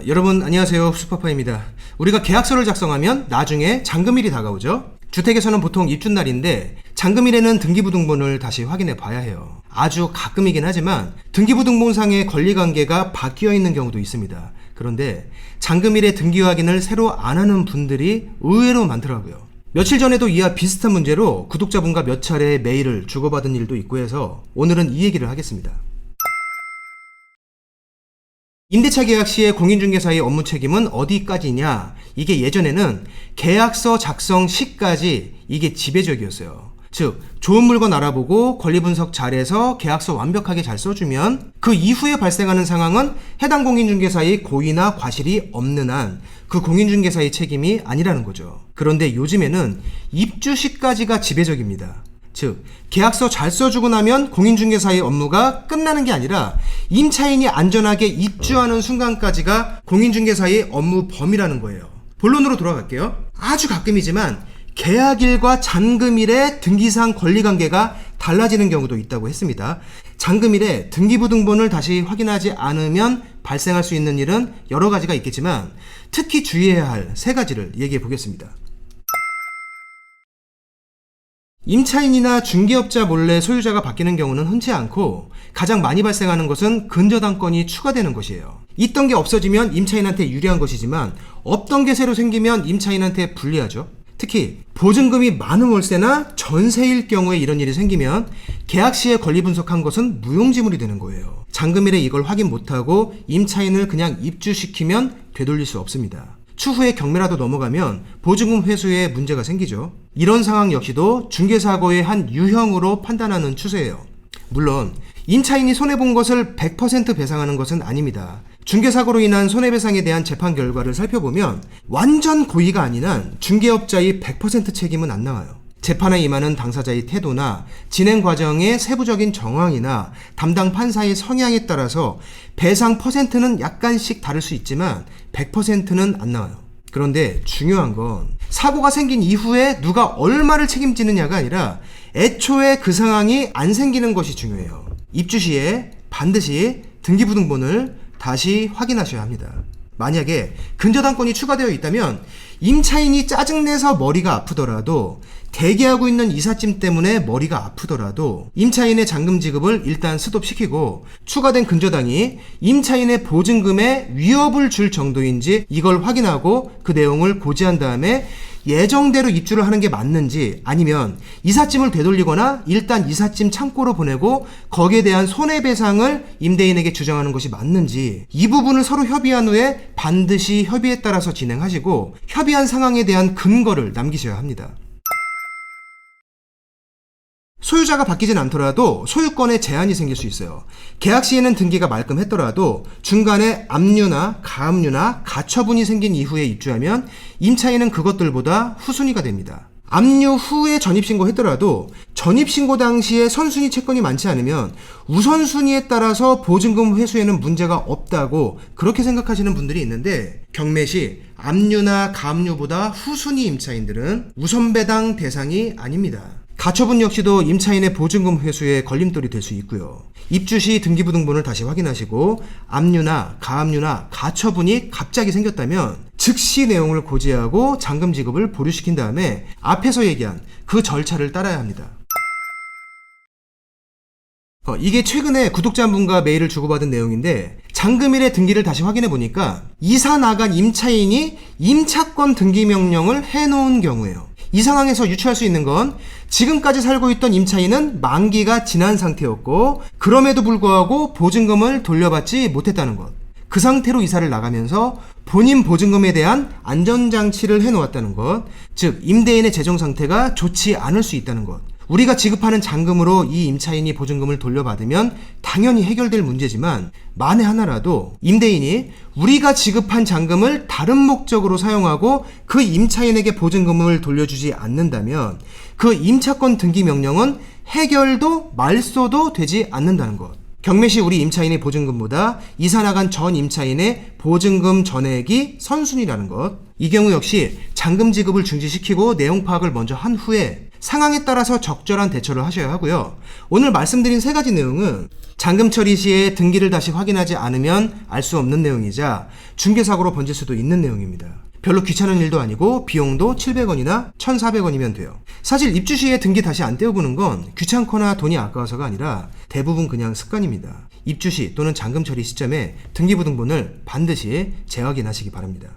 여러분 안녕하세요. 슈퍼파입니다. 우리가 계약서를 작성하면 나중에 잔금일이 다가오죠. 주택에서는 보통 입주날인데 잔금일에는 등기부등본을 다시 확인해 봐야 해요. 아주 가끔이긴 하지만 등기부등본상의 권리관계가 바뀌어 있는 경우도 있습니다. 그런데 잔금일에 등기 확인을 새로 안 하는 분들이 의외로 많더라고요. 며칠 전에도 이와 비슷한 문제로 구독자분과 몇 차례 메일을 주고받은 일도 있고 해서 오늘은 이 얘기를 하겠습니다. 임대차 계약 시의 공인중개사의 업무 책임은 어디까지냐? 이게 예전에는 계약서 작성 시까지 이게 지배적이었어요. 즉, 좋은 물건 알아보고 권리 분석 잘해서 계약서 완벽하게 잘 써주면 그 이후에 발생하는 상황은 해당 공인중개사의 고의나 과실이 없는 한 그 공인중개사의 책임이 아니라는 거죠. 그런데 요즘에는 입주 시까지가 지배적입니다. 즉, 계약서 잘 써주고 나면 공인중개사의 업무가 끝나는 게 아니라 임차인이 안전하게 입주하는 순간까지가 공인중개사의 업무 범위라는 거예요. 본론으로 돌아갈게요. 아주 가끔이지만 계약일과 잔금일의 등기상 권리관계가 달라지는 경우도 있다고 했습니다. 잔금일에 등기부등본을 다시 확인하지 않으면 발생할 수 있는 일은 여러 가지가 있겠지만 특히 주의해야 할 세 가지를 얘기해 보겠습니다. 임차인이나 중개업자 몰래 소유자가 바뀌는 경우는 흔치 않고 가장 많이 발생하는 것은 근저당권이 추가되는 것이에요. 있던 게 없어지면 임차인한테 유리한 것이지만 없던 게 새로 생기면 임차인한테 불리하죠. 특히 보증금이 많은 월세나 전세일 경우에 이런 일이 생기면 계약 시에 권리 분석한 것은 무용지물이 되는 거예요. 잔금일에 이걸 확인 못하고 임차인을 그냥 입주시키면 되돌릴 수 없습니다. 추후에 경매라도 넘어가면 보증금 회수에 문제가 생기죠. 이런 상황 역시도 중개사고의 한 유형으로 판단하는 추세예요. 물론 임차인이 손해본 것을 100% 배상하는 것은 아닙니다. 중개사고로 인한 손해배상에 대한 재판 결과를 살펴보면 완전 고의가 아닌 한 중개업자의 100% 책임은 안 나와요. 재판에 임하는 당사자의 태도나 진행 과정의 세부적인 정황이나 담당 판사의 성향에 따라서 배상 퍼센트는 약간씩 다를 수 있지만 100%는 안 나와요. 그런데 중요한 건 사고가 생긴 이후에 누가 얼마를 책임지느냐가 아니라 애초에 그 상황이 안 생기는 것이 중요해요. 입주 시에 반드시 등기부등본을 다시 확인하셔야 합니다. 만약에 근저당권이 추가되어 있다면 임차인이 짜증내서 머리가 아프더라도 대기하고 있는 이삿짐 때문에 머리가 아프더라도 임차인의 잔금 지급을 일단 스톱시키고 추가된 근저당이 임차인의 보증금에 위협을 줄 정도인지 이걸 확인하고 그 내용을 고지한 다음에 예정대로 입주를 하는 게 맞는지 아니면 이삿짐을 되돌리거나 일단 이삿짐 창고로 보내고 거기에 대한 손해배상을 임대인에게 주장하는 것이 맞는지 이 부분을 서로 협의한 후에 반드시 협의에 따라서 진행하시고 협의한 상황에 대한 근거를 남기셔야 합니다. 소유자가 바뀌진 않더라도 소유권에 제한이 생길 수 있어요. 계약 시에는 등기가 말끔했더라도 중간에 압류나 가압류나 가처분이 생긴 이후에 입주하면 임차인은 그것들보다 후순위가 됩니다. 압류 후에 전입신고했더라도 전입신고 당시에 선순위 채권이 많지 않으면 우선순위에 따라서 보증금 회수에는 문제가 없다고 그렇게 생각하시는 분들이 있는데 경매 시 압류나 가압류보다 후순위 임차인들은 우선배당 대상이 아닙니다. 가처분 역시도 임차인의 보증금 회수에 걸림돌이 될 수 있고요. 입주 시 등기부등본을 다시 확인하시고 압류나 가압류나 가처분이 갑자기 생겼다면 즉시 내용을 고지하고 잔금 지급을 보류시킨 다음에 앞에서 얘기한 그 절차를 따라야 합니다. 이게 최근에 구독자 한 분과 메일을 주고받은 내용인데 잔금일에 등기를 다시 확인해 보니까 이사 나간 임차인이 임차권 등기 명령을 해놓은 경우예요. 이 상황에서 유추할 수 있는 건 지금까지 살고 있던 임차인은 만기가 지난 상태였고 그럼에도 불구하고 보증금을 돌려받지 못했다는 것. 그 상태로 이사를 나가면서 본인 보증금에 대한 안전장치를 해놓았다는 것. 즉 임대인의 재정 상태가 좋지 않을 수 있다는 것. 우리가 지급하는 잔금으로 이 임차인이 보증금을 돌려받으면 당연히 해결될 문제지만 만에 하나라도 임대인이 우리가 지급한 잔금을 다른 목적으로 사용하고 그 임차인에게 보증금을 돌려주지 않는다면 그 임차권 등기 명령은 해결도 말소도 되지 않는다는 것. 경매 시 우리 임차인의 보증금보다 이사 나간 전 임차인의 보증금 전액이 선순위라는 것. 이 경우 역시 잔금 지급을 중지시키고 내용 파악을 먼저 한 후에 상황에 따라서 적절한 대처를 하셔야 하고요. 오늘 말씀드린 3가지 내용은 잔금 처리 시에 등기를 다시 확인하지 않으면 알 수 없는 내용이자 중개사고로 번질 수도 있는 내용입니다. 별로 귀찮은 일도 아니고 비용도 700원이나 1,400원이면 돼요. 사실 입주 시에 등기 다시 안 떼어보는 건 귀찮거나 돈이 아까워서가 아니라 대부분 그냥 습관입니다. 입주 시 또는 잔금 처리 시점에 등기부등본을 반드시 재확인하시기 바랍니다.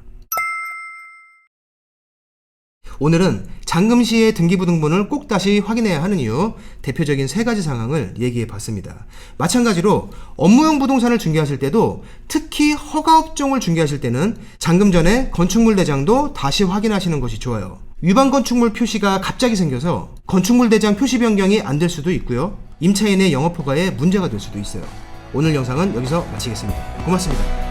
오늘은 잔금 시에 등기부등본을 꼭 다시 확인해야 하는 이유, 대표적인 3가지 상황을 얘기해 봤습니다. 마찬가지로 업무용 부동산을 중개하실 때도 특히 허가업종을 중개하실 때는 잔금 전에 건축물 대장도 다시 확인하시는 것이 좋아요. 위반 건축물 표시가 갑자기 생겨서 건축물 대장 표시 변경이 안 될 수도 있고요. 임차인의 영업 허가에 문제가 될 수도 있어요. 오늘 영상은 여기서 마치겠습니다. 고맙습니다.